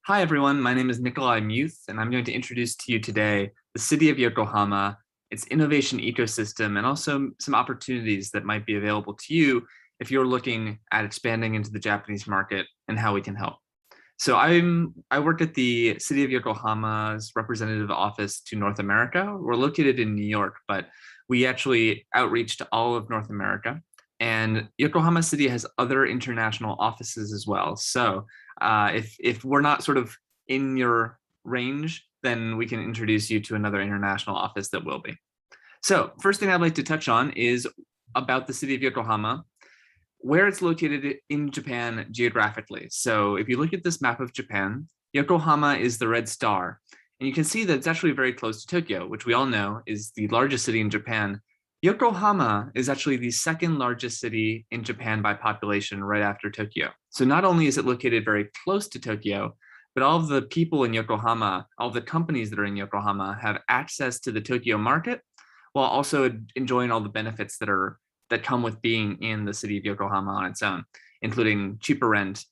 Hi, everyone. My name is Nikolai Muth, and I'm going to introduce to you today the city of Yokohama, its innovation ecosystem, and also some opportunities that might be available to you if you're looking at expanding into the Japanese market and how we can help. So I work at the City of Yokohama's representative office to North America. We're located in New York, but we actually outreach to all of North America. And Yokohama City has other international offices as well. So if we're not sort of in your range, then we can introduce you to another international office that will be. So first thing I'd like to touch on is about the city of Yokohama, where it's located in Japan geographically. So if you look at this map of Japan, Yokohama is the red star. And you can see that it's actually very close to Tokyo, which we all know is the largest city in Japan. Yokohama is actually the second largest city in Japan by population, right after Tokyo. So not only is it located very close to Tokyo, but all of the people in Yokohama, all the companies that are in Yokohama have access to the Tokyo market, while also enjoying all the benefits that come with being in the city of Yokohama on its own, including cheaper rent,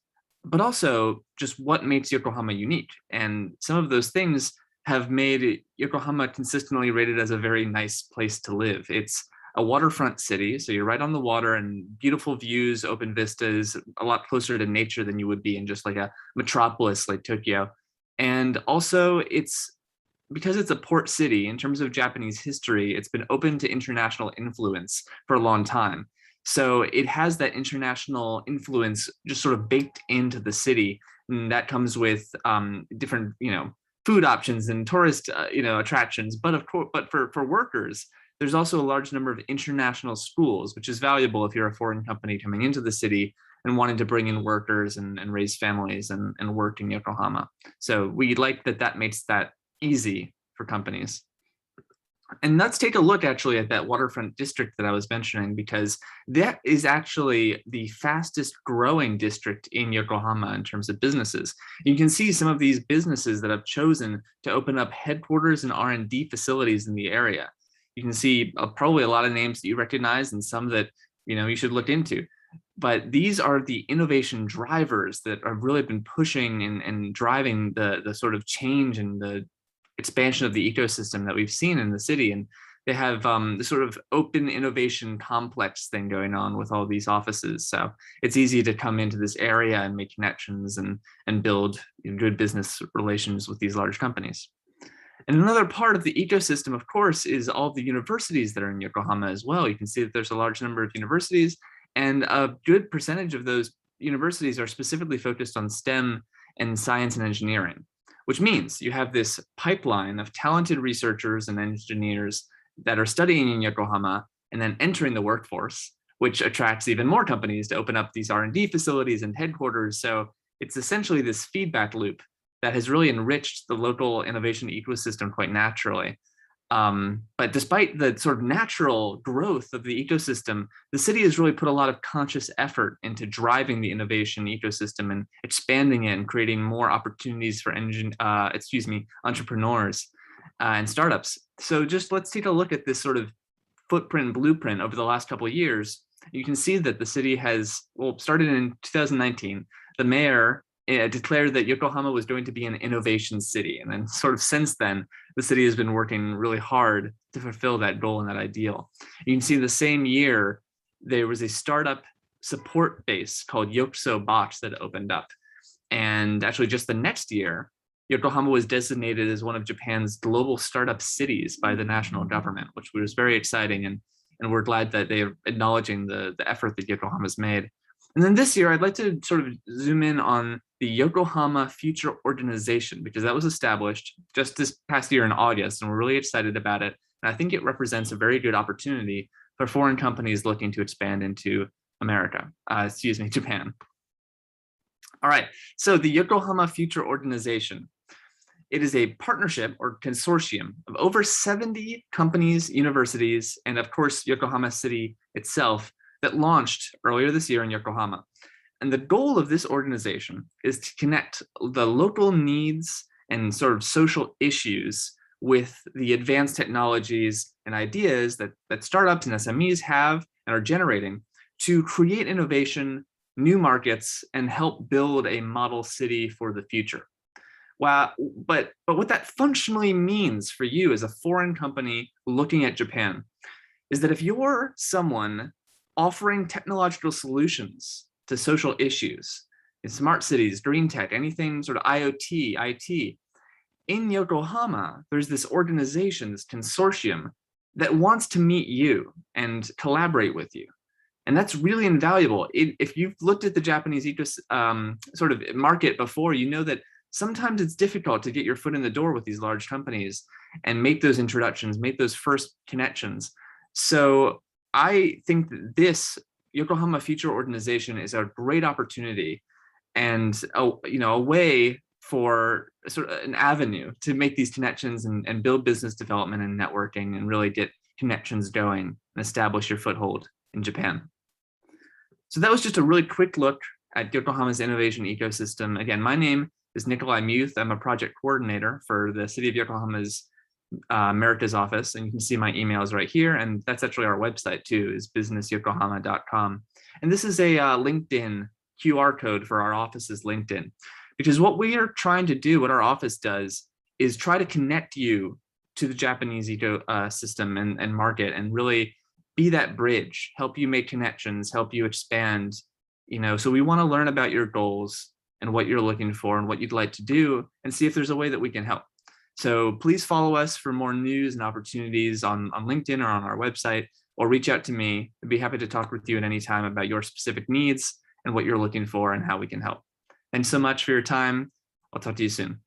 but also just what makes Yokohama unique. And some of those things have made Yokohama consistently rated as a very nice place to live. It's a waterfront city, so you're right on the water and beautiful views, open vistas, a lot closer to nature than you would be in just like a metropolis like Tokyo. And also because it's a port city, in terms of Japanese history, it's been open to international influence for a long time. So it has that international influence just sort of baked into the city. And that comes with different, food options and tourist, attractions. But of course, for workers, there's also a large number of international schools, which is valuable if you're a foreign company coming into the city and wanting to bring in workers and raise families and work in Yokohama. So we like that makes that easy for companies. And let's take a look actually at that waterfront district that I was mentioning, because that is actually the fastest growing district in Yokohama in terms of businesses. You can see some of these businesses that have chosen to open up headquarters and R&D facilities in the area. You can see probably a lot of names that you recognize and some that you should look into. But these are the innovation drivers that have really been pushing and driving the sort of change and the expansion of the ecosystem that we've seen in the city. And they have this sort of open innovation complex thing going on with all these offices. So it's easy to come into this area and make connections and build good business relations with these large companies. And another part of the ecosystem, of course, is all the universities that are in Yokohama as well. You can see that there's a large number of universities, and a good percentage of those universities are specifically focused on STEM and science and engineering, which means you have this pipeline of talented researchers and engineers that are studying in Yokohama and then entering the workforce, which attracts even more companies to open up these R&D facilities and headquarters. So it's essentially this feedback loop that has really enriched the local innovation ecosystem quite naturally. But despite the sort of natural growth of the ecosystem, the city has really put a lot of conscious effort into driving the innovation ecosystem and expanding it and creating more opportunities for entrepreneurs and startups. So just let's take a look at this sort of footprint blueprint over the last couple of years. You can see that the city has, started in 2019, the mayor declared that Yokohama was going to be an innovation city. And then sort of since then, the city has been working really hard to fulfill that goal and that ideal. You can see the same year, there was a startup support base called Yokuso Box that opened up. And actually just the next year, Yokohama was designated as one of Japan's global startup cities by the national government, which was very exciting. And we're glad that they're acknowledging the effort that Yokohama's made. And then this year, I'd like to sort of zoom in on the Yokohama Future Organization, because that was established just this past year in August, and we're really excited about it. And I think it represents a very good opportunity for foreign companies looking to expand into Japan. All right, so the Yokohama Future Organization. It is a partnership or consortium of over 70 companies, universities, and of course, Yokohama City itself, that launched earlier this year in Yokohama. And the goal of this organization is to connect the local needs and sort of social issues with the advanced technologies and ideas that startups and SMEs have and are generating to create innovation, new markets, and help build a model city for the future. Wow, but what that functionally means for you as a foreign company looking at Japan is that if you're someone offering technological solutions to social issues in smart cities, green tech, anything sort of IoT, IT, in Yokohama, there's this organization, this consortium that wants to meet you and collaborate with you. And that's really invaluable. If you've looked at the Japanese sort of market before, you know that sometimes it's difficult to get your foot in the door with these large companies and make those introductions, make those first connections. So I think that this Yokohama Future Organization is a great opportunity and a way for sort of an avenue to make these connections and build business development and networking and really get connections going and establish your foothold in Japan. So that was just a really quick look at Yokohama's innovation ecosystem. Again, my name is Nikolai Muth. I'm a project coordinator for the City of Yokohama's Americas office, and you can see my emails right here. And that's actually our website too, is businessyokohama.com. And this is a LinkedIn QR code for our office's LinkedIn, because what we are trying to do, what our office does, is try to connect you to the Japanese ecosystem and market, and really be that bridge, help you make connections, help you expand. So we want to learn about your goals and what you're looking for and what you'd like to do, and see if there's a way that we can help. So please follow us for more news and opportunities on LinkedIn or on our website, or reach out to me. I'd be happy to talk with you at any time about your specific needs and what you're looking for and how we can help. Thanks so much for your time. I'll talk to you soon.